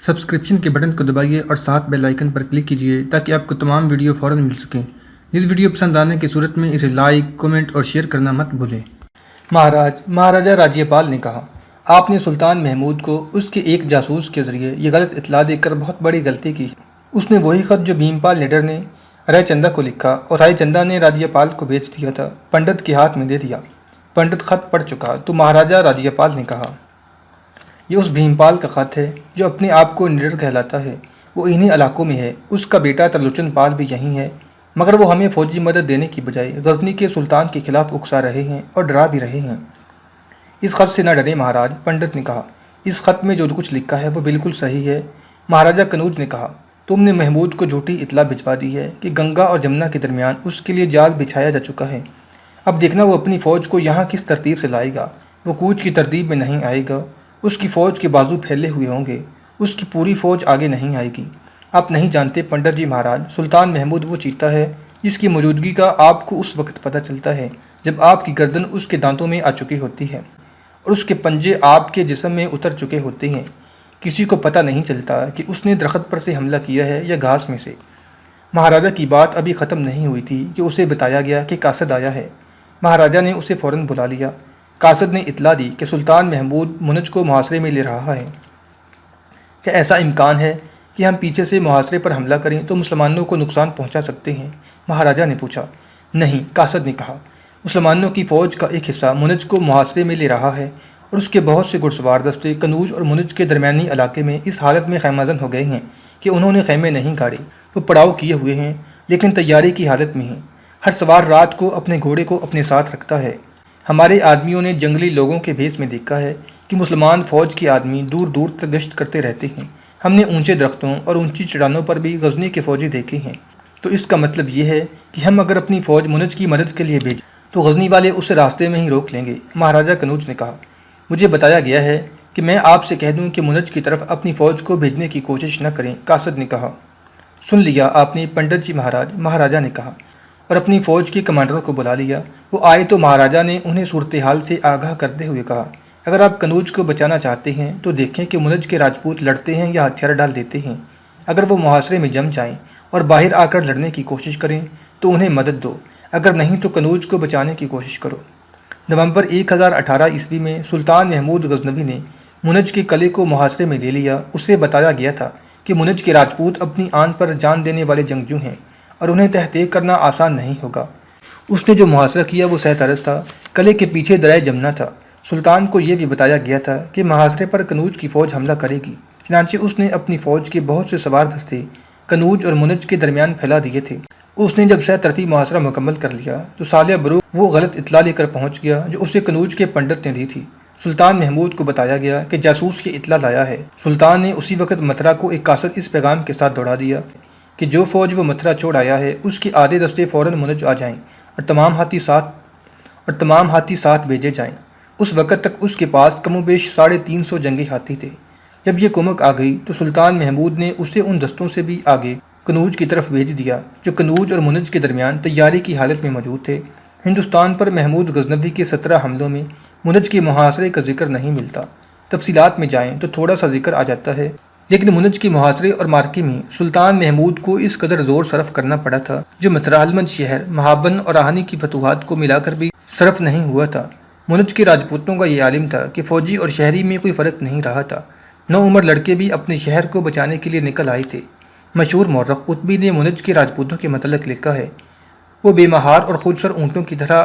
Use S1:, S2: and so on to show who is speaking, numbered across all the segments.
S1: Subscription کے button کو دبائیے اور ساتھ بیل آئیکن پر کلک کیجیے تاکہ آپ کو تمام ویڈیو فوراً مل سکیں۔ اس ویڈیو پسند آنے کی صورت میں اسے لائک، کمنٹ اور شیئر کرنا مت بھولیں۔ مہاراجہ راجیہ پال نے کہا، آپ نے سلطان محمود کو اس کے ایک جاسوس کے ذریعے یہ غلط اطلاع دے کر بہت بڑی غلطی کی۔ اس نے وہی خط جو بھیم پال لیڈر نے رائے چندہ کو لکھا اور رائے چندہ نے راجیہ پال کو بیچ دیا تھا، پنڈت کے ہاتھ میں دے دیا۔ پنڈت خط پڑھ چکا تو مہاراجہ راجیہ پال نے کہا، یہ اس بھیم پال کا خط ہے جو اپنے آپ کو نڈر کہلاتا ہے۔ وہ انہی علاقوں میں ہے۔ اس کا بیٹا ترلوچن پال بھی یہیں ہے، مگر وہ ہمیں فوجی مدد دینے کی بجائے غزنی کے سلطان کے خلاف اکسا رہے ہیں اور ڈرا بھی رہے ہیں۔ اس خط سے نہ ڈرے مہاراج، پنڈت نے کہا۔ اس خط میں جو کچھ لکھا ہے وہ بالکل صحیح ہے۔ مہاراجہ کنوج نے کہا، تم نے محمود کو جھوٹی اطلاع بھجوا دی ہے کہ گنگا اور جمنا کے درمیان اس کے لیے جال بچھایا جا چکا ہے۔ اب دیکھنا وہ اپنی فوج کو یہاں کس ترتیب سے لائے گا۔ وہ کوچ کی ترتیب میں نہیں آئے گا۔ اس کی فوج کے بازو پھیلے ہوئے ہوں گے۔ اس کی پوری فوج آگے نہیں آئے گی۔ آپ نہیں جانتے پنڈت جی مہاراج، سلطان محمود وہ چیتا ہے جس کی موجودگی کا آپ کو اس وقت پتہ چلتا ہے جب آپ کی گردن اس کے دانتوں میں آ چکی ہوتی ہے اور اس کے پنجے آپ کے جسم میں اتر چکے ہوتے ہیں۔ کسی کو پتہ نہیں چلتا کہ اس نے درخت پر سے حملہ کیا ہے یا گھاس میں سے۔ مہاراجہ کی بات ابھی ختم نہیں ہوئی تھی کہ اسے بتایا گیا کہ قاصد آیا ہے۔ مہاراجہ نے اسے فوراً بلا لیا۔ قاصد نے اطلاع دی کہ سلطان محمود منج کو محاصرے میں لے رہا ہے۔ کیا ایسا امکان ہے کہ ہم پیچھے سے محاصرے پر حملہ کریں تو مسلمانوں کو نقصان پہنچا سکتے ہیں؟ مہاراجہ نے پوچھا۔ نہیں، قاصد نے کہا، مسلمانوں کی فوج کا ایک حصہ منج کو محاصرے میں لے رہا ہے اور اس کے بہت سے گھڑ سوار دستے کنوج اور منج کے درمیانی علاقے میں اس حالت میں خیمہ زن ہو گئے ہیں کہ انہوں نے خیمے نہیں گاڑے۔ وہ پڑاؤ کیے ہوئے ہیں لیکن تیاری کی حالت میں ہیں۔ ہر سوار رات کو اپنے گھوڑے کو اپنے ساتھ رکھتا ہے۔ ہمارے آدمیوں نے جنگلی لوگوں کے بھیس میں دیکھا ہے کہ مسلمان فوج کے آدمی دور دور تک گشت کرتے رہتے ہیں۔ ہم نے اونچے درختوں اور اونچی چڑانوں پر بھی غزنی کے فوجی دیکھے ہیں۔ تو اس کا مطلب یہ ہے کہ ہم اگر اپنی فوج منج کی مدد کے لیے بھیجیں تو غزنی والے اسے راستے میں ہی روک لیں گے۔ مہاراجہ کنوج نے کہا، مجھے بتایا گیا ہے کہ میں آپ سے کہہ دوں کہ منج کی طرف اپنی فوج کو بھیجنے کی کوشش نہ کریں۔ قاصد نے کہا، سن لیا آپ نے پنڈت جی مہاراج، مہاراجہ نے کہا، اور اپنی فوج کے کمانڈروں کو بلا لیا۔ وہ آئے تو مہاراجہ نے انہیں صورتحال سے آگاہ کرتے ہوئے کہا، اگر آپ کنوج کو بچانا چاہتے ہیں تو دیکھیں کہ منج کے راجپوت لڑتے ہیں یا ہتھیار ڈال دیتے ہیں۔ اگر وہ محاصرے میں جم جائیں اور باہر آ کر لڑنے کی کوشش کریں تو انہیں مدد دو، اگر نہیں تو کنوج کو بچانے کی کوشش کرو۔ نومبر 1018 عیسوی میں سلطان محمود غزنوی نے منج کے قلعے کو محاصرے میں لے لیا۔ اسے بتایا گیا تھا کہ منج کے راجپوت اپنی آن پر جان دینے والے جنگجو ہیں اور انہیں تحقیق کرنا آسان نہیں ہوگا۔ اس نے جو محاصرہ کیا وہ سہ طرز تھا۔ قلعے کے پیچھے دریا جمنا تھا۔ سلطان کو یہ بھی بتایا گیا تھا کہ محاصرے پر کنوج کی فوج حملہ کرے گی، چنانچہ اس نے اپنی فوج کے بہت سے سوار دستے کنوج اور منج کے درمیان پھیلا دیے تھے۔ اس نے جب سہ طرفی محاصرہ مکمل کر لیا تو سالیہ بروغ وہ غلط اطلاع لے کر پہنچ گیا جو اسے کنوج کے پنڈت نے دی تھی۔ سلطان محمود کو بتایا گیا کہ جاسوس یہ اطلاع لایا ہے۔ سلطان نے اسی وقت متھرا کو ایک قاصد اس پیغام کے ساتھ دوڑا دیا کہ جو فوج وہ متھرا چھوڑ آیا ہے اس کے آدھے دستے فوراً منج آ جائیں اور تمام ہاتھی ساتھ بھیجے جائیں۔ اس وقت تک اس کے پاس کم و بیش 350 جنگی ہاتھی تھے۔ جب یہ کمک آ گئی تو سلطان محمود نے اسے ان دستوں سے بھی آگے کنوج کی طرف بھیج دیا جو کنوج اور منج کے درمیان تیاری کی حالت میں موجود تھے۔ ہندوستان پر محمود غزنوی کے 17 حملوں میں منج کے محاصرے کا ذکر نہیں ملتا۔ تفصیلات میں جائیں تو تھوڑا سا ذکر آ جاتا ہے، لیکن منج کے محاصرے اور مارکے میں سلطان محمود کو اس قدر زور صرف کرنا پڑا تھا جو مترالمنج شہر، مہابن اور آہنی کی فتوحات کو ملا کر بھی صرف نہیں ہوا تھا۔ منج کے راجپوتوں کا یہ عالم تھا کہ فوجی اور شہری میں کوئی فرق نہیں رہا تھا۔ نوعمر لڑکے بھی اپنے شہر کو بچانے کے لیے نکل آئے تھے۔ مشہور مورخ قطبی نے منج کے راجپوتوں کے متعلق لکھا ہے، وہ بے مہار اور خودسر اونٹوں کی طرح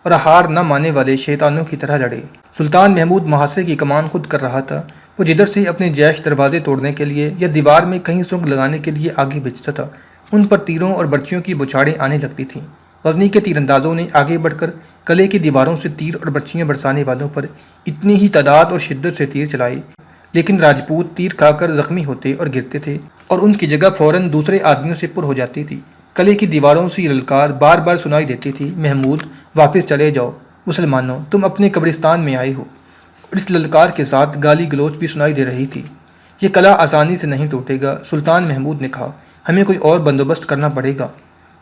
S1: اور ہار نہ ماننے والے شیطانوں کی طرح لڑے۔ سلطان محمود محاصرے کی کمان خود کر رہا تھا۔ وہ جدھر سے اپنے جیش دروازے توڑنے کے لیے یا دیوار میں کہیں سنگ لگانے کے لیے آگے بھیجتا تھا، ان پر تیروں اور برچیوں کی بوچھاڑیں آنے لگتی تھیں۔ غزنی کے تیر اندازوں نے آگے بڑھ کر قلعے کی دیواروں سے تیر اور برچیاں برسانے والوں پر اتنی ہی تعداد اور شدت سے تیر چلائے، لیکن راجپوت تیر کھا کر زخمی ہوتے اور گرتے تھے اور ان کی جگہ فوراً دوسرے آدمیوں سے پر ہو جاتی تھی۔ قلعے کی دیواروں سے یہ للکار بار بار سنائی دیتی تھی، محمود واپس چلے جاؤ، مسلمانوں تم اپنے قبرستان میں آئے ہو، اور اس للکار کے ساتھ گالی گلوچ بھی سنائی دے رہی تھی۔ یہ قلعہ آسانی سے نہیں ٹوٹے گا، سلطان محمود نے کہا، ہمیں کوئی اور بندوبست کرنا پڑے گا۔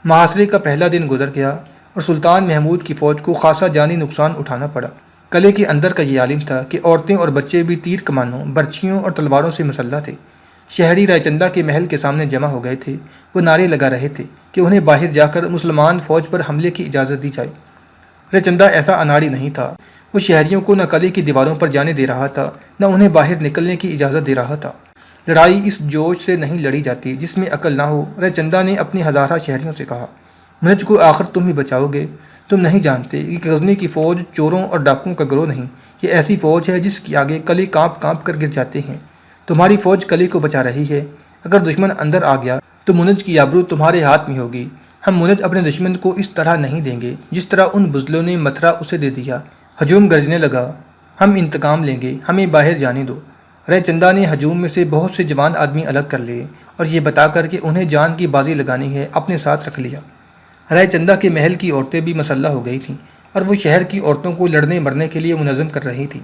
S1: محاصرے کا پہلا دن گزر گیا اور سلطان محمود کی فوج کو خاصا جانی نقصان اٹھانا پڑا۔ قلعے کے اندر کا یہ عالم تھا کہ عورتیں اور بچے بھی تیر کمانوں، برچھیوں اور تلواروں سے مسلح تھے۔ شہری رائے چندہ کے محل کے سامنے جمع ہو گئے تھے۔ وہ نعرے لگا رہے تھے کہ انہیں باہر جا کر مسلمان فوج پر حملے کی اجازت دی جائے۔ رائے چندہ ایسا اناڑی نہیں تھا۔ وہ شہریوں کو نہ قلعے کی دیواروں پر جانے دے رہا تھا، نہ انہیں باہر نکلنے کی اجازت دے رہا تھا۔ لڑائی اس جوش سے نہیں لڑی جاتی جس میں عقل نہ ہو۔ رائے چندہ نے اپنے ہزارہ شہریوں سے کہا، منج کو آخر تم ہی بچاؤ گے۔ تم نہیں جانتے کہ غزنی کی فوج چوروں اور ڈاکوؤں کا گروہ نہیں، یہ ایسی فوج ہے جس کے آگے قلعے کانپ کانپ کر گر جاتے ہیں۔ تمہاری فوج قلعے کو بچا رہی ہے، اگر دشمن اندر آ گیا تو منج کی آبرو تمہارے ہاتھ میں ہوگی۔ ہم منج اپنے دشمن کو اس طرح نہیں دیں گے جس طرح ان بزدلوں نے متھرا اسے دے دیا۔ ہجوم گرجنے لگا، ہم انتقام لیں گے، ہمیں باہر جانے دو۔ رائے چندہ نے ہجوم میں سے بہت سے جوان آدمی الگ کر لیے اور یہ بتا کر کہ انہیں جان کی بازی لگانی ہے اپنے ساتھ رکھ لیا۔ رائے چندہ کے محل کی عورتیں بھی مسلح ہو گئی تھیں اور وہ شہر کی عورتوں کو لڑنے مرنے کے لیے منظم کر رہی تھی۔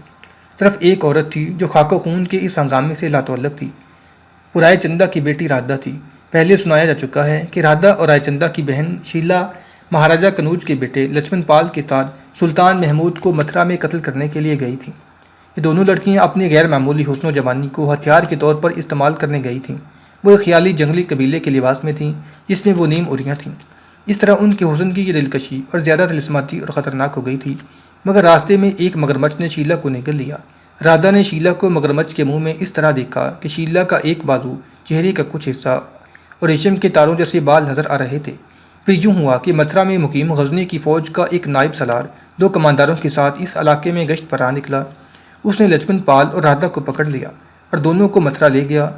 S1: صرف ایک عورت تھی جو خاک و خون کے اس ہنگامے سے لاتعلق تھی۔ وہ رائے چندہ کی بیٹی رادھا تھی۔ پہلے سنایا جا چکا ہے کہ رادھا اور رائے چندہ کی بہن شیلا مہاراجہ کنوج کے بیٹے لچمن پال کے ساتھ سلطان محمود کو متھرا میں قتل کرنے کے لیے گئی تھیں۔ یہ دونوں لڑکیاں اپنی غیر معمولی حسن و جوانی کو ہتھیار کے طور پر استعمال کرنے گئی تھیں۔ وہ ایک خیالی جنگلی قبیلے کے لباس میں تھیں جس میں وہ نیم عریاں تھیں۔ اس طرح ان کے حسن کی یہ دلکشی اور زیادہ طلسماتی اور خطرناک ہو گئی تھی، مگر راستے میں ایک مگرمچھ نے شیلا کو نگل لیا۔ رادھا نے شیلا کو مگرمچھ کے منہ میں اس طرح دیکھا کہ شیلا کا ایک بازو، چہرے کا کچھ حصہ اور ریشم کے تاروں جیسے بال نظر آ رہے تھے۔ پھر یوں ہوا کہ متھرا میں مقیم غزنی کی فوج کا ایک نائب سالار 2 کمانداروں کے ساتھ اس علاقے میں گشت پر آ نکلا۔ اس نے لچمن پال اور رادھا کو پکڑ لیا اور دونوں کو متھرا لے گیا۔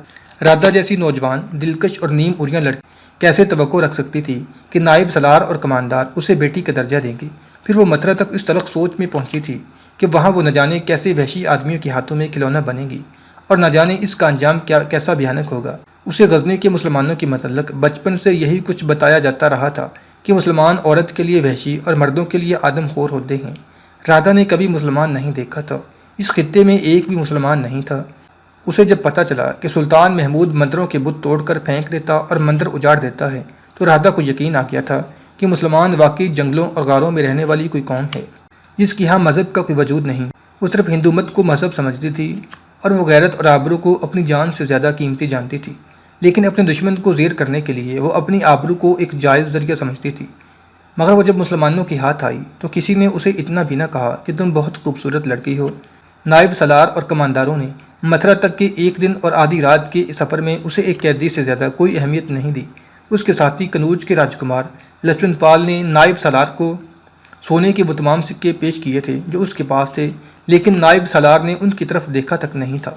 S1: رادھا جیسی نوجوان، دلکش اور نیم عریاں لڑکی کیسے توقع رکھ سکتی تھی کہ نائب سالار اور کماندار اسے بیٹی کا درجہ دیں گے؟ پھر وہ متھرا تک اس تلخ سوچ میں پہنچی تھی کہ وہاں وہ نہ جانے کیسے وحشی آدمیوں کے ہاتھوں میں کھلونا بنے گی اور نہ جانے اس کا انجام کیسا بھیانک ہوگا۔ اسے غزنی کے مسلمانوں کے متعلق بچپن سے یہی کچھ بتایا جاتا رہا تھا کہ مسلمان عورت کے لیے وحشی اور مردوں کے لیے آدم خور ہوتے ہیں۔ رادھا نے کبھی مسلمان نہیں دیکھا تھا، اس خطے میں ایک بھی مسلمان نہیں تھا۔ اسے جب پتہ چلا کہ سلطان محمود مندروں کے بت توڑ کر پھینک دیتا اور مندر اجاڑ دیتا ہے تو رادھا کو یقین آ گیا تھا کہ مسلمان واقعی جنگلوں اور غاروں میں رہنے والی کوئی قوم ہے جس کی یہاں مذہب کا کوئی وجود نہیں۔ وہ صرف ہندو مت کو مذہب سمجھتی تھی اور وہ غیرت اور آبرو کو اپنی جان سے زیادہ قیمتی جانتی تھی، لیکن اپنے دشمن کو زیر کرنے کے لیے وہ اپنی آبرو کو ایک جائز ذریعہ سمجھتی تھی۔ مگر وہ جب مسلمانوں کے ہاتھ آئی تو کسی نے اسے اتنا بھی نہ کہا کہ تم بہت خوبصورت لڑکی ہو۔ نائب سالار اور کمانداروں نے متھرا تک کے ایک دن اور آدھی رات کے سفر میں اسے ایک قیدی سے زیادہ کوئی اہمیت نہیں دی۔ اس کے ساتھی کنوج کے راجکمار لچمن پال نے نائب سالار کو سونے کے وہ تمام سکے پیش کیے تھے جو اس کے پاس تھے، لیکن نائب سالار نے ان کی طرف دیکھا تک نہیں تھا۔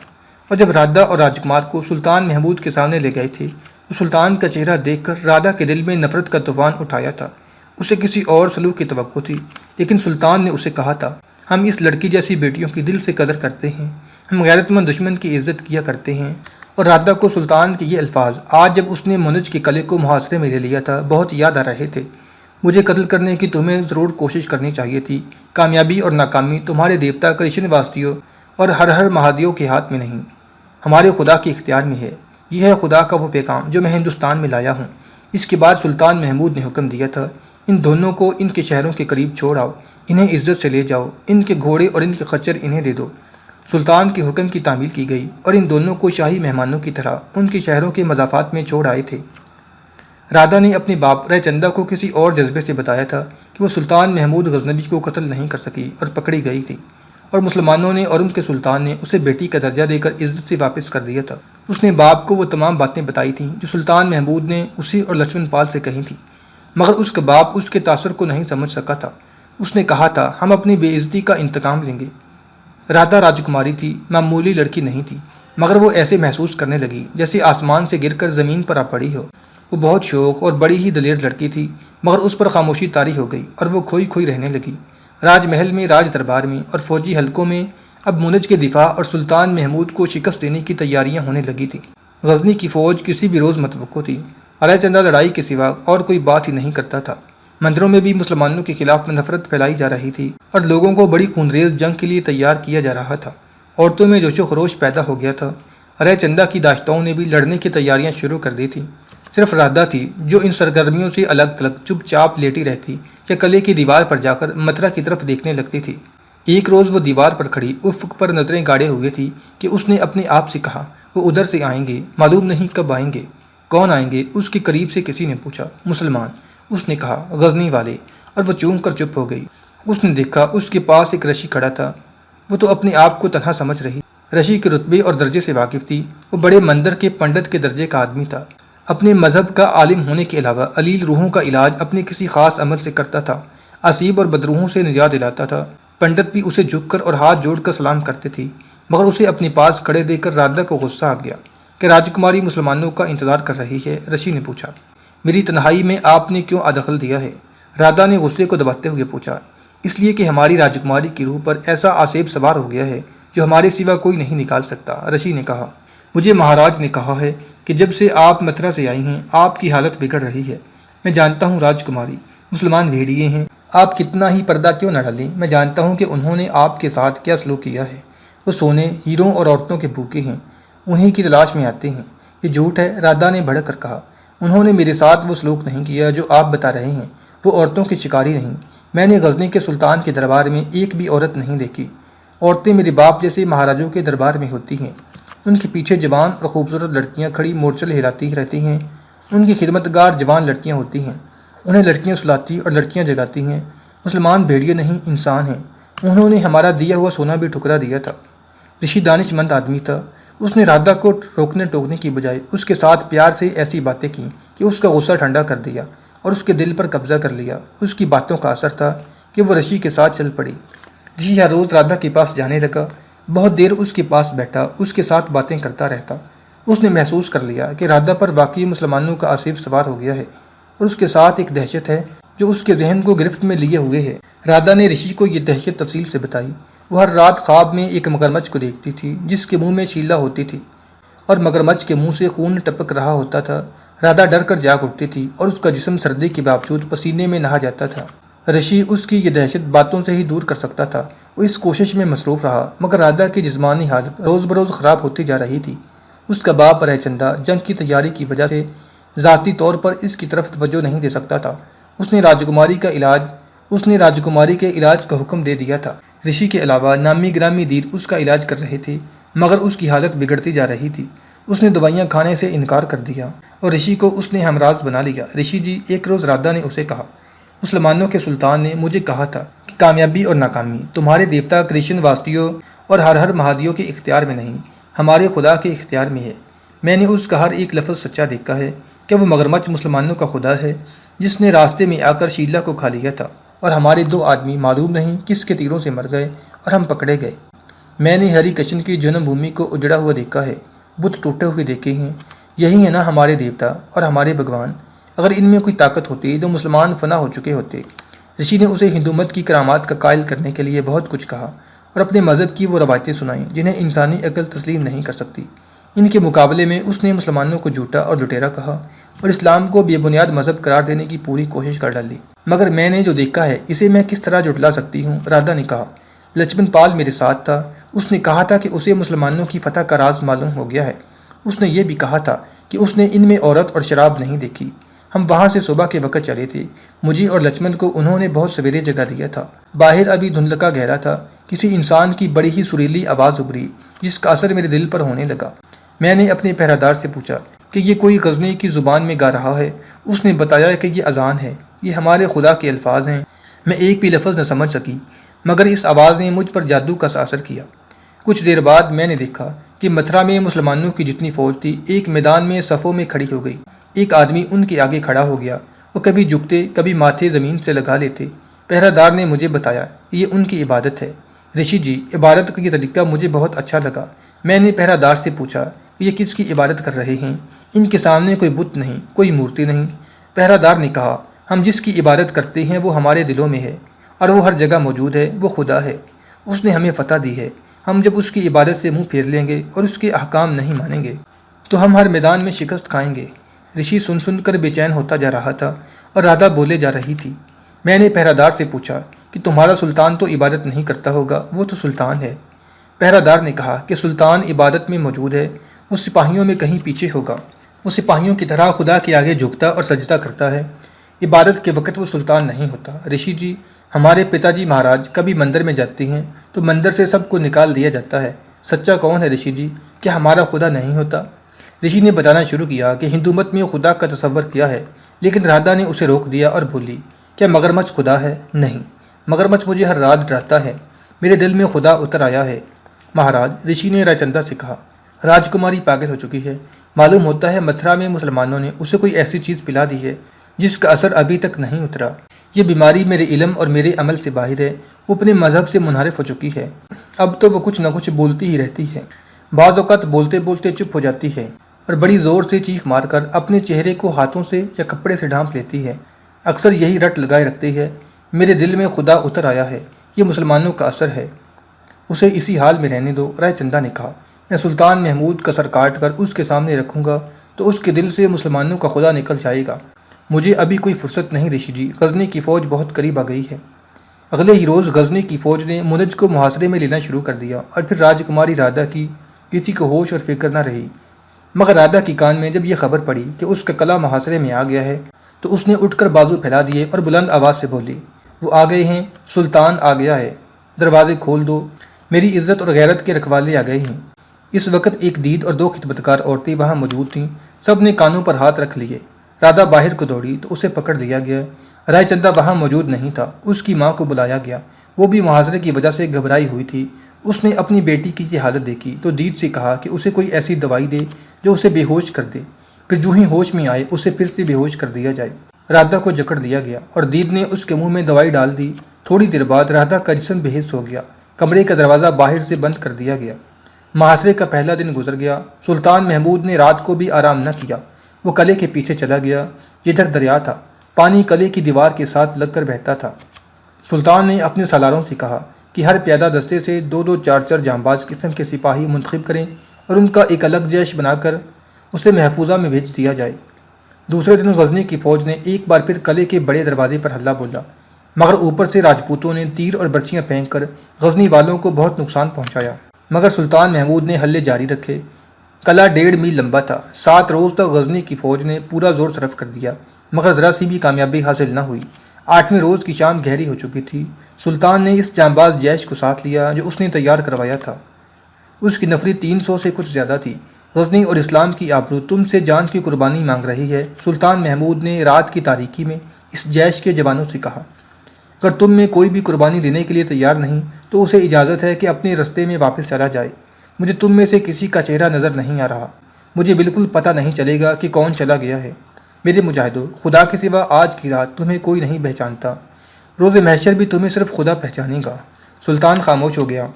S1: اور جب رادھا اور راجکمار کو سلطان محمود کے سامنے لے گئے تھے تو سلطان کا چہرہ دیکھ کر رادھا کے دل میں نفرت کا طوفان اٹھایا تھا۔ اسے کسی اور سلوک کی توقع تھی، لیکن سلطان نے اسے کہا تھا، ہم اس لڑکی جیسی بیٹیوں کی دل سے قدر کرتے ہیں، ہم غیرت مند دشمن کی عزت کیا کرتے ہیں۔ اور رادھا کو سلطان کے یہ الفاظ آج جب اس نے منج کے قلعے کو محاصرے میں لے لیا تھا بہت یاد آ رہے تھے۔ مجھے قتل کرنے کی تمہیں ضرور کوشش کرنی چاہیے تھی، کامیابی اور ناکامی تمہارے دیوتا کرشن واسطیوں اور ہر ہر مہادیو کے ہاتھ میں نہیں، ہمارے خدا کے اختیار میں ہے۔ یہ ہے خدا کا وہ پیغام جو میں ہندوستان میں لایا ہوں۔ اس کے بعد سلطان محمود نے حکم دیا تھا، ان دونوں کو ان کے شہروں کے قریب چھوڑ آؤ، انہیں عزت سے لے جاؤ، ان کے گھوڑے اور ان کے خچر انہیں دے دو۔ سلطان کے حکم کی تعمیل کی گئی اور ان دونوں کو شاہی مہمانوں کی طرح ان کے شہروں کے مضافات میں چھوڑ آئے تھے۔ رادھا نے اپنے باپ رائے چندہ کو کسی اور جذبے سے بتایا تھا کہ وہ سلطان محمود غزنوی کو قتل نہیں کر سکی اور پکڑی گئی تھی، اور مسلمانوں نے اور ان کے سلطان نے اسے بیٹی کا درجہ دے کر عزت سے واپس کر دیا تھا۔ اس نے باپ کو وہ تمام باتیں بتائی تھیں جو سلطان محمود نے اسے اور لچمن پال سے کہی تھیں، مگر اس کا باپ اس کے تاثر کو نہیں سمجھ سکا تھا۔ اس نے کہا تھا، ہم اپنی بے عزتی کا انتقام لیں گے۔ رادھا راجکماری تھی، معمولی لڑکی نہیں تھی، مگر وہ ایسے محسوس کرنے لگی جیسے آسمان سے گر کر زمین پر آ پڑی ہو۔ وہ بہت شوق اور بڑی ہی دلیر لڑکی تھی، مگر اس پر خاموشی طاری ہو گئی اور وہ کھوئی کھوئی رہنے لگی۔ راج محل میں، راج دربار میں اور فوجی حلقوں میں اب منج کے دفاع اور سلطان محمود کو شکست دینے کی تیاریاں ہونے لگی تھیں۔ غزنی کی فوج کسی بھی روز متوقع تھی۔ رائے چندہ لڑائی کے سوا اور کوئی بات ہی نہیں کرتا تھا۔ مندروں میں بھی مسلمانوں کے خلاف نفرت پھیلائی جا رہی تھی اور لوگوں کو بڑی خونریز جنگ کے لیے تیار کیا جا رہا تھا۔ عورتوں میں جوش و خروش پیدا ہو گیا تھا۔ رائے چندہ کی داشتاؤں نے بھی لڑنے کی تیاریاں شروع کر دی تھیں۔ صرف رادھا تھی جو ان سرگرمیوں سے الگ تھلگ چپ چاپ لیٹی رہتی یا قلعے کی دیوار پر جا کر متھرا کی طرف دیکھنے لگتی تھی۔ ایک روز وہ دیوار پر کھڑی افق پر نظریں گاڑے ہوئے تھی کہ اس نے اپنے آپ سے کہا، وہ ادھر سے آئیں گے، معلوم نہیں کب آئیں گے۔ کون آئیں گے؟ اس کے قریب سے کسی نے پوچھا۔ مسلمان، اس نے کہا، غزنی والے، اور وہ چونک کر چپ ہو گئی۔ اس نے دیکھا اس کے پاس ایک رشی کھڑا تھا۔ وہ تو اپنے آپ کو تنہا سمجھ رہی، رشی کے رتبے اور درجے سے واقف تھی۔ وہ بڑے مندر کے پنڈت کے درجے کا آدمی تھا۔ اپنے مذہب کا عالم ہونے کے علاوہ علیل روحوں کا علاج اپنے کسی خاص عمل سے کرتا تھا، اسیب اور بدروحوں سے نجات دلاتا تھا۔ پنڈت بھی اسے جھک کر اور ہاتھ جوڑ کر سلام کرتے تھے، مگر اسے اپنے پاس کھڑے دیکھ کر رادھا کو غصہ آ گیا کہ راجکماری مسلمانوں کا انتظار کر رہی ہے۔ رشی نے پوچھا، میری تنہائی میں آپ نے کیوں دخل دیا ہے؟ رادھا نے غصے کو دباتے ہوئے پوچھا، اس لیے کہ ہماری راجکماری کی روح پر ایسا آسیب سوار ہو گیا ہے جو ہمارے سوا کوئی نہیں نکال سکتا۔ رشی نے کہا، مجھے مہاراج نے کہا ہے کہ جب سے آپ متھرا سے آئی ہیں آپ کی حالت بگڑ رہی ہے۔ میں جانتا ہوں راجکماری، مسلمان بھیڑیے ہیں، آپ کتنا ہی پردہ کیوں نہ ڈالیں، میں جانتا ہوں کہ انہوں نے آپ کے ساتھ کیا سلوک کیا ہے۔ وہ سونے، ہیروں اور عورتوں کے بھوکے ہیں، انہی کی تلاش میں آتے ہیں۔ یہ جھوٹ ہے، رادھا نے بھڑک کر کہا۔ انہوں نے میرے ساتھ وہ سلوک نہیں کیا جو آپ بتا رہے ہیں، وہ عورتوں کی شکاری نہیں۔ میں نے غزنی کے سلطان کے دربار میں ایک بھی عورت نہیں دیکھی۔ عورتیں میرے باپ جیسے مہاراجوں کے دربار میں ہوتی ہیں، ان کے پیچھے جوان اور خوبصورت لڑکیاں کھڑی مورچل ہلاتی رہتی ہیں، ان کی خدمت گار جوان لڑکیاں ہوتی ہیں، انہیں لڑکیاں سلاتی اور لڑکیاں جگاتی ہیں۔ مسلمان بھیڑیے نہیں، انسان ہیں، انہوں نے ہمارا دیا ہوا سونا بھی ٹھکرا دیا تھا۔ رشی دانش مند آدمی تھا، اس نے رادھا کو روکنے ٹوکنے کی بجائے اس کے ساتھ پیار سے ایسی باتیں کیں کہ اس کا غصہ ٹھنڈا کر دیا اور اس کے دل پر قبضہ کر لیا۔ اس کی باتوں کا اثر تھا کہ وہ رشی کے ساتھ چل پڑی۔ رشی ہر روز رادھا کے پاس جانے لگا، بہت دیر اس کے پاس بیٹھا، اس کے ساتھ باتیں کرتا رہتا۔ اس نے محسوس کر لیا کہ رادھا پر واقعی مسلمانوں کا آسیب سوار ہو گیا ہے اور اس کے ساتھ ایک دہشت ہے جو اس کے ذہن کو گرفت میں لیے ہوئے ہے۔ رادھا نے رشی کو یہ دہشت تفصیل سے بتائی۔ وہ ہر رات خواب میں ایک مگرمچھ کو دیکھتی تھی جس کے منہ میں شیلا ہوتی تھی اور مگرمچھ کے منہ سے خون ٹپک رہا ہوتا تھا۔ رادھا ڈر کر جاگ اٹھتی تھی اور اس کا جسم سردی کے باوجود پسینے میں نہا جاتا تھا۔ رشی اس کی یہ دہشت باتوں سے ہی دور کر سکتا تھا۔ وہ اس کوشش میں مصروف رہا، مگر رادھا کی جسمانی حالت روز بروز خراب ہوتی جا رہی تھی۔ اس کا باپ رائے چندہ جنگ کی تیاری کی وجہ سے ذاتی طور پر اس کی طرف توجہ نہیں دے سکتا تھا۔ اس نے راجکماری کے علاج کا حکم دے دیا تھا۔ رشی کے علاوہ نامی گرامی دیر اس کا علاج کر رہے تھے، مگر اس کی حالت بگڑتی جا رہی تھی۔ اس نے دوائیاں کھانے سے انکار کر دیا اور رشی کو اس نے ہمراز بنا لیا۔ رشی جی، ایک روز رادھا نے اسے کہا، مسلمانوں کے سلطان نے مجھے کہا تھا کہ کامیابی اور ناکامی تمہارے دیوتا کرشن واسطیوں اور ہر مہادیوں کے اختیار میں نہیں، ہمارے خدا کے اختیار میں ہے۔ میں نے اس کا ہر ایک لفظ سچا دیکھا ہے۔ کیا وہ مگرمچھ مسلمانوں کا خدا ہے جس نے راستے میں آ کر شیلا کو کھا لیا تھا اور ہمارے 2 آدمی معلوم نہیں کس کے تیروں سے مر گئے اور ہم پکڑے گئے؟ میں نے ہری کشن کی جنم بھومی کو اجڑا ہوا دیکھا ہے، بت ٹوٹے ہوئے دیکھے ہیں۔ یہی ہے نا ہمارے دیوتا اور ہمارے بھگوان۔ اگر ان میں کوئی طاقت ہوتی تو مسلمان فنا ہو چکے ہوتے۔ رشی نے اسے ہندو مت کی کرامات کا قائل کرنے کے لیے بہت کچھ کہا اور اپنے مذہب کی وہ روایتیں سنائیں جنہیں انسانی عقل تسلیم نہیں کر سکتی۔ ان کے مقابلے میں اس نے مسلمانوں کو جھوٹا اور لٹیرا کہا اور اسلام کو بے بنیاد مذہب قرار دینے کی پوری کوشش کر ڈالی۔ مگر میں نے جو دیکھا ہے اسے میں کس طرح جھٹلا سکتی ہوں؟ رادھا نے کہا۔ لچمن پال میرے ساتھ تھا، اس نے کہا تھا کہ اسے مسلمانوں کی فتح کا راز معلوم ہو گیا ہے۔ اس نے یہ بھی کہا تھا کہ اس نے ان میں عورت اور شراب نہیں دیکھی۔ ہم وہاں سے صبح کے وقت چلے تھے، مجھے اور لچمن کو انہوں نے بہت سویرے جگہ دیا تھا۔ باہر ابھی دھندلکا گہرا تھا، کسی انسان کی بڑی ہی سریلی آواز ابھری جس کا اثر میرے دل پر ہونے لگا۔ میں نے اپنے پہرہ دار سے پوچھا کہ یہ کوئی غزنی کی زبان میں گا رہا ہے۔ اس نے بتایا کہ یہ اذان ہے، یہ ہمارے خدا کے الفاظ ہیں۔ میں ایک بھی لفظ نہ سمجھ سکی، مگر اس آواز نے مجھ پر جادو کا سا اثر کیا۔ کچھ دیر بعد میں نے دیکھا کہ متھرا میں مسلمانوں کی جتنی فوج تھی ایک میدان میں صفوں میں کھڑی ہو گئی۔ ایک آدمی ان کے آگے کھڑا ہو گیا، وہ کبھی جھکتے کبھی ماتھے زمین سے لگا لیتے۔ پہرہ دار نے مجھے بتایا کہ یہ ان کی عبادت ہے۔ رشی جی، عبادت کا یہ طریقہ مجھے بہت اچھا لگا۔ میں نے پہرہ دار سے پوچھا کہ یہ کس کی عبادت کر رہے ہیں؟ ان کے سامنے کوئی بت نہیں، کوئی مورتی نہیں۔ پہرہ دار نے کہا، ہم جس کی عبادت کرتے ہیں وہ ہمارے دلوں میں ہے اور وہ ہر جگہ موجود ہے، وہ خدا ہے۔ اس نے ہمیں فتح دی ہے۔ ہم جب اس کی عبادت سے منہ پھیر لیں گے اور اس کے احکام نہیں مانیں گے تو ہم ہر میدان میں شکست کھائیں گے۔ رشی سن کر بے چین ہوتا جا رہا تھا اور رادھا بولے جا رہی تھی۔ میں نے پہرہ دار سے پوچھا کہ تمہارا سلطان تو عبادت نہیں کرتا ہوگا، وہ تو سلطان ہے۔ پہرہ دار نے کہا کہ سلطان عبادت میں موجود ہے، وہ سپاہیوں میں کہیں پیچھے ہوگا۔ وہ سپاہیوں کی طرح خدا کے آگے جھکتا اور سجدہ کرتا ہے، عبادت کے وقت وہ سلطان نہیں ہوتا۔ رشی جی، ہمارے پتا جی مہاراج کبھی مندر میں جاتے ہیں تو مندر سے سب کو نکال دیا جاتا ہے۔ سچا کون ہے رشی جی؟ کیا ہمارا خدا نہیں ہوتا؟ رشی نے بتانا شروع کیا کہ ہندو مت میں خدا کا تصور کیا ہے، لیکن رادھا نے اسے روک دیا اور بولی، کیا مگرمچھ خدا ہے؟ نہیں، مگرمچھ مجھے ہر رات ڈراتا ہے، میرے دل میں خدا اتر آیا ہے۔ مہاراج، رشی نے رائے چندا سے کہا، راجکماری پاگل ہو چکی ہے، معلوم ہوتا ہے متھرا میں مسلمانوں نے اسے کوئی ایسی چیز پلا دی ہے جس کا اثر ابھی تک نہیں اترا۔ یہ بیماری میرے علم اور میرے عمل سے باہر ہے، وہ اپنے مذہب سے منحرف ہو چکی ہے۔ اب تو وہ کچھ نہ کچھ بولتی ہی رہتی ہے، بعض اوقات بولتے بولتے چپ ہو جاتی ہے اور بڑی زور سے چیخ مار کر اپنے چہرے کو ہاتھوں سے یا کپڑے سے ڈھانپ لیتی ہے، اکثر یہی رٹ لگائے رکھتی ہے، میرے دل میں خدا اتر آیا ہے، یہ مسلمانوں کا اثر ہے، اسے اسی حال میں رہنے دو۔ رائے چندا نے کہا، میں سلطان محمود کا سر کاٹ کر اس کے سامنے رکھوں گا تو اس کے دل سے مسلمانوں کا خدا نکل جائے گا۔ مجھے ابھی کوئی فرصت نہیں رشی جی، غزنی کی فوج بہت قریب آ گئی ہے۔ اگلے ہی روز غزنی کی فوج نے منج کو محاصرے میں لینا شروع کر دیا اور پھر راجکماری رادھا کی کسی کو ہوش اور فکر نہ رہی، مگر رادھا کی کان میں جب یہ خبر پڑی کہ اس کا قلعہ محاصرے میں آ گیا ہے تو اس نے اٹھ کر بازو پھیلا دیے اور بلند آواز سے بولی، وہ آ گئے ہیں، سلطان آ گیا ہے، دروازے کھول دو، میری عزت اور غیرت کے رکھوالے آ گئے ہیں۔ اس وقت ایک دید اور دو خدمتگار عورتیں وہاں موجود تھیں، سب نے کانوں پر ہاتھ رکھ لیے۔ رادھا باہر کو دوڑی تو اسے پکڑ لیا گیا۔ رائے چندا وہاں موجود نہیں تھا، اس کی ماں کو بلایا گیا، وہ بھی محاصرے کی وجہ سے گھبرائی ہوئی تھی۔ اس نے اپنی بیٹی کی یہ حالت دیکھی تو دید سے کہا کہ اسے کوئی ایسی دوائی دے جو اسے بے ہوش کر دے، پھر جو ہی ہوش میں آئے اسے پھر سے بے ہوش کر دیا جائے۔ رادھا کو جکڑ دیا گیا اور دید نے اس کے منہ میں دوائی ڈال دی۔ تھوڑی دیر بعد رادھا کا جسم بے حس ہو گیا، کمرے کا دروازہ باہر سے بند کر دیا گیا۔ محاصرے کا پہلا دن گزر گیا۔ سلطان محمود نے رات کو بھی آرام نہ کیا، وہ قلعے کے پیچھے چلا گیا، جدھر دریا تھا، پانی قلعے کی دیوار کے ساتھ لگ کر بہتا تھا۔ سلطان نے اپنے سالاروں سے کہا کہ ہر پیادہ دستے سے 2-2 4-4 جانباز قسم کے سپاہی منتخب کریں اور ان کا ایک الگ جیش بنا کر اسے محفوظہ میں بھیج دیا جائے۔ دوسرے دن غزنی کی فوج نے ایک بار پھر قلعے کے بڑے دروازے پر حملہ بولا، مگر اوپر سے راجپوتوں نے تیر اور برچیاں پھینک کر غزنی والوں کو بہت نقصان پہنچایا، مگر سلطان محمود نے حملے جاری رکھے۔ قلعہ 1.5 میل لمبا تھا۔ 7 روز تک غزنی کی فوج نے پورا زور صرف کر دیا، مگر ذرا سی بھی کامیابی حاصل نہ ہوئی۔ 8ویں روز کی شام گہری ہو چکی تھی۔ سلطان نے اس جانباز جیش کو ساتھ لیا جو اس نے تیار کروایا تھا۔ اس کی نفری 300 سے کچھ زیادہ تھی۔ غزنی اور اسلام کی آبرو تم سے جان کی قربانی مانگ رہی ہے، سلطان محمود نے رات کی تاریکی میں اس جیش کے جوانوں سے کہا۔ اگر تم میں کوئی بھی قربانی دینے کے لیے تیار نہیں تو اسے اجازت ہے کہ اپنے رستے میں واپس چلا جائے۔ مجھے تم میں سے کسی کا چہرہ نظر نہیں آ رہا، مجھے بالکل پتہ نہیں چلے گا کہ کون چلا گیا ہے۔ میرے مجاہدوں، خدا کے سوا آج کی رات تمہیں کوئی نہیں پہچانتا، روز محشر بھی تمہیں صرف خدا پہچانے گا۔ سلطان خاموش ہو گیا۔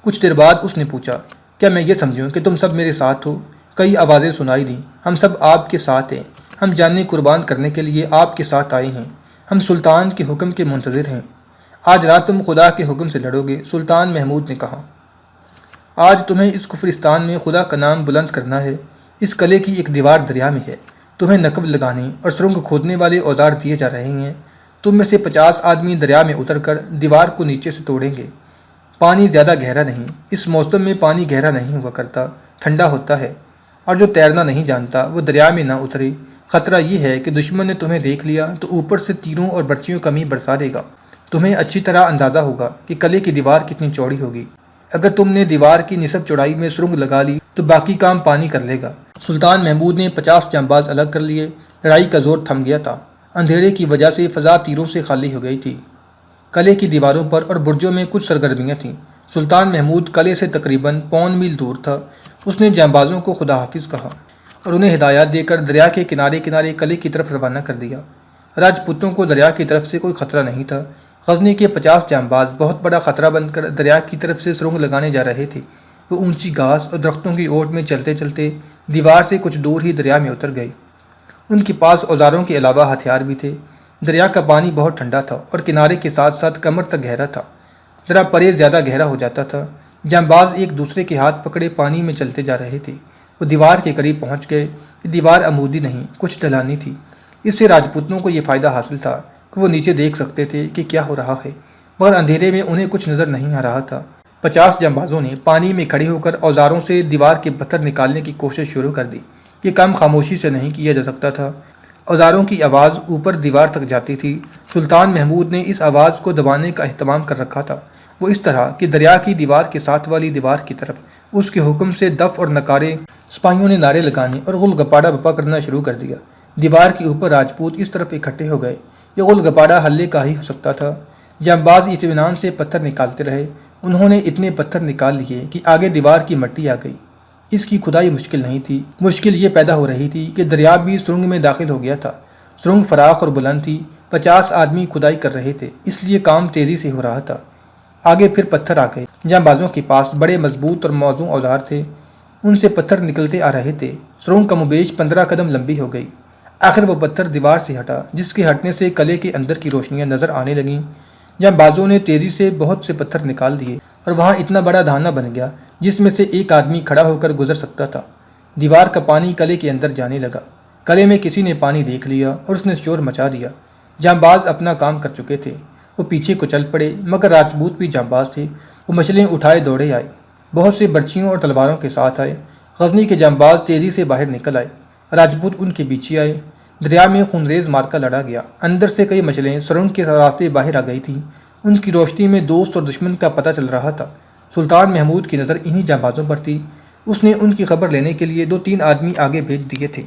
S1: کچھ دیر بعد اس نے پوچھا، کیا میں یہ سمجھوں کہ تم سب میرے ساتھ ہو؟ کئی آوازیں سنائی دیں، ہم سب آپ کے ساتھ ہیں، ہم جانیں قربان کرنے کے لیے آپ کے ساتھ آئے ہیں، ہم سلطان کے حکم کے منتظر ہیں۔ آج رات تم خدا کے حکم سے لڑو گے، سلطان محمود نے کہا۔ آج تمہیں اس کفرستان میں خدا کا نام بلند کرنا ہے۔ اس قلعے کی ایک دیوار دریا میں ہے، تمہیں نقب لگانے اور سرنگ کھودنے والے اوزار دیے جا رہے ہیں۔ تم میں سے 50 آدمی دریا میں اتر کر دیوار کو نیچے سے توڑیں گے۔ پانی زیادہ گہرا نہیں، اس موسم میں پانی گہرا نہیں ہوا کرتا، ٹھنڈا ہوتا ہے، اور جو تیرنا نہیں جانتا وہ دریا میں نہ اترے۔ خطرہ یہ ہے کہ دشمن نے تمہیں دیکھ لیا تو اوپر سے تیروں اور برچیوں کا می برسا دے گا۔ تمہیں اچھی طرح اندازہ ہوگا کہ قلعے کی دیوار کتنی چوڑی ہوگی۔ اگر تم نے دیوار کی نصف چوڑائی میں سرنگ لگا لی تو باقی کام پانی کر لے گا۔ سلطان محمود نے 50 جانباز الگ کر لیے۔ لڑائی کا زور تھم گیا تھا، اندھیرے کی وجہ سے فضا تیروں سے خالی ہو گئی تھی۔ قلعے کی دیواروں پر اور برجوں میں کچھ سرگرمیاں تھیں۔ سلطان محمود قلعے سے تقریباً 1.25 میل دور تھا۔ اس نے جانبازوں کو خدا حافظ کہا اور انہیں ہدایات دے کر دریا کے کنارے کنارے قلعے کی طرف روانہ کر دیا۔ راجپوتوں کو دریا کی طرف سے کوئی خطرہ نہیں تھا۔ غزنی کے 50 جانباز بہت بڑا خطرہ بن کر دریا کی طرف سے سرنگ لگانے جا رہے تھے۔ وہ اونچی گھاس اور درختوں کی اوٹ میں چلتے چلتے دیوار سے کچھ دور ہی دریا میں اتر گئے۔ ان کے پاس اوزاروں کے علاوہ ہتھیار بھی تھے۔ دریا کا پانی بہت ٹھنڈا تھا اور کنارے کے ساتھ ساتھ کمر تک گہرا تھا، ذرا پرے زیادہ گہرا ہو جاتا تھا۔ جانباز ایک دوسرے کے ہاتھ پکڑے پانی میں چلتے جا رہے تھے۔ وہ دیوار کے قریب پہنچ گئے۔ یہ دیوار عمودی نہیں، کچھ ڈھلانی تھی۔ اس سے راجپوتوں کو یہ فائدہ حاصل تھا کہ وہ نیچے دیکھ سکتے تھے کہ کیا ہو رہا ہے، مگر اندھیرے میں انہیں کچھ نظر نہیں آ رہا تھا۔ 50 جانبازوں نے پانی میں کھڑے ہو کر اوزاروں سے دیوار کے پتھر نکالنے کی کوشش شروع کر دی۔ یہ کام خاموشی سے نہیں کیا جا سکتا تھا۔ اوزاروں کی آواز اوپر دیوار تک جاتی تھی۔ سلطان محمود نے اس آواز کو دبانے کا اہتمام کر رکھا تھا۔ وہ اس طرح کہ دریا کی دیوار کے ساتھ والی دیوار کی طرف اس کے حکم سے دف اور نکارے سپاہیوں نے نعرے لگانے اور غل گپاڑا بپا کرنا شروع کر دیا۔ دیوار کے اوپر راجپوت اس طرف اکٹھے ہو گئے۔ یہ غل گپاڑا حلے کا ہی ہو سکتا تھا۔ جانباز اطمینان سے پتھر نکالتے رہے۔ انہوں نے اتنے پتھر نکال لیے کہ آگے دیوار کی مٹی آ گئی۔ اس کی کھدائی مشکل نہیں تھی، مشکل یہ پیدا ہو رہی تھی کہ دریا بھی سرنگ میں داخل ہو گیا تھا۔ سرنگ فراخ اور بلند تھی، 50 آدمی کھدائی کر رہے تھے، اس لیے کام تیزی سے ہو رہا تھا۔ آگے پھر پتھر آ گئے۔ جانبازوں کے پاس بڑے مضبوط اور موزوں اوزار تھے، ان سے پتھر نکلتے آ رہے تھے۔ سرنگ کم و بیش 15 قدم لمبی ہو گئی۔ آخر وہ پتھر دیوار سے ہٹا، جس کے ہٹنے سے قلعے کے اندر کی روشنیاں نظر آنے لگیں۔ جانبازوں نے تیزی سے بہت سے پتھر نکال دیے اور وہاں اتنا بڑا دھانا بن گیا جس میں سے ایک آدمی کھڑا ہو کر گزر سکتا تھا۔ دیوار کا پانی قلعے کے اندر جانے لگا۔ قلعے میں کسی نے پانی دیکھ لیا اور اس نے شور مچا دیا۔ جانباز اپنا کام کر چکے تھے، وہ پیچھے کو چل پڑے، مگر راجپوت بھی جانباز تھے۔ وہ مچھلیں اٹھائے دوڑے آئے، بہت سے برچھیوں اور تلواروں کے ساتھ آئے۔ غزنی کے جانباز تیزی سے باہر نکل آئے، راجپوت ان کے پیچھے آئے۔ دریا میں خونریز مارکا لڑا گیا۔ اندر سے کئی مچھلیں سرنگ کے راستے باہر آ گئی تھیں۔ ان کی روشنی میں دوست اور دشمن کا پتہ چل رہا تھا۔ سلطان محمود کی نظر انہی جانبازوں پر تھی۔ اس نے ان کی خبر لینے کے لیے 2-3 آدمی آگے بھیج دیے تھے۔